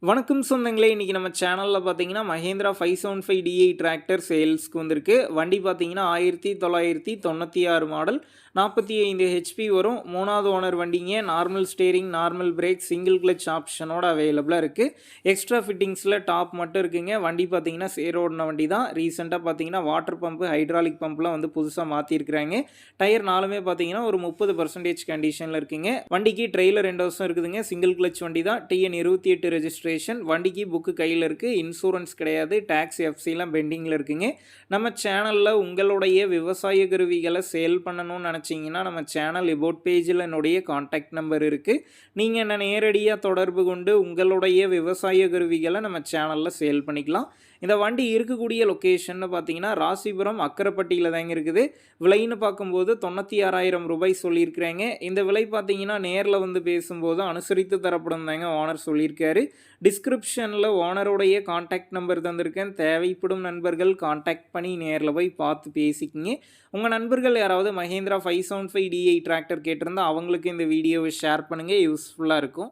வணக்கம் சொந்தங்களே, இன்னைக்கு நம்ம சேனலில் பார்த்தீங்கன்னா மஹேந்திரா 575 டிஐ டிராக்டர் சேல்ஸ்க்கு வந்திருக்கு. வண்டி பார்த்தீங்கன்னா 1996 மாடல், 45 ஹெச்பி வரும். மூணாவது ஓனர் வண்டிங்க. Normal steering, normal brake, single clutch ஆப்ஷனோட அவைலபிளாக இருக்குது. எக்ஸ்ட்ரா ஃபிட்டிங்ஸில் டாப் மட்டும் இருக்குங்க. வண்டி பார்த்தீங்கன்னா சேரோடின வண்டி தான். ரீசெண்டாக பார்த்தீங்கன்னா வாட்டர் பம்பு, ஹைட்ராலிக் பம்ப்லாம் வந்து புதுசாக மாற்றிருக்கிறாங்க. டயர் நாலுமே பார்த்தீங்கன்னா ஒரு 30% கண்டிஷனில் இருக்குங்க. வண்டிக்கு ட்ரெயிலர் 2 வருஷம் இருக்குதுங்க. சிங்கிள் கிளச் வண்டி தான். TN 28 registration. வண்டிக்கு புக்கு கையில் இருக்குது. இன்சூரன்ஸ் கிடையாது. டேக்ஸ் எஃப்சிலாம் பெண்டிங்கில் இருக்குங்க. நம்ம சேனலில் உங்களுடைய விவசாய கருவிகளை சேல் பண்ணணும்னு நினச்சிங்கன்னா நம்ம சேனல் எபோட் பேஜில் என்னுடைய கான்டாக்ட் நம்பர் இருக்குது. நீங்கள் என்ன நேரடியாக தொடர்பு கொண்டு உங்களுடைய விவசாய கருவிகளை நம்ம சேனலில் சேல் பண்ணிக்கலாம். இந்த வண்டி இருக்கக்கூடிய லொக்கேஷன் பார்த்தீங்கன்னா ராசிபுரம் அக்கரைப்பட்டியில் தாங்க இருக்குது. விலைன்னு பார்க்கும்போது 96,000 ரூபாய் சொல்லியிருக்கிறாங்க. இந்த விலை பார்த்தீங்கன்னா நேரில் வந்து பேசும்போது அனுசரித்து தரப்படும் தாங்க ஓனர் சொல்லியிருக்காரு. டிஸ்கிரிப்ஷனில் ஓனருடைய கான்டாக்ட் நம்பர் தந்திருக்கேன். தேவைப்படும் நண்பர்கள் கான்டாக்ட் பண்ணி நேரில் போய் பார்த்து பேசிக்கிங்க. உங்கள் நண்பர்கள் யாராவது மஹேந்திரா 575 டிஐ டிராக்டர் கேட்டிருந்தால் அவங்களுக்கு இந்த வீடியோவை ஷேர் பண்ணுங்கள். யூஸ்ஃபுல்லாக இருக்கும்.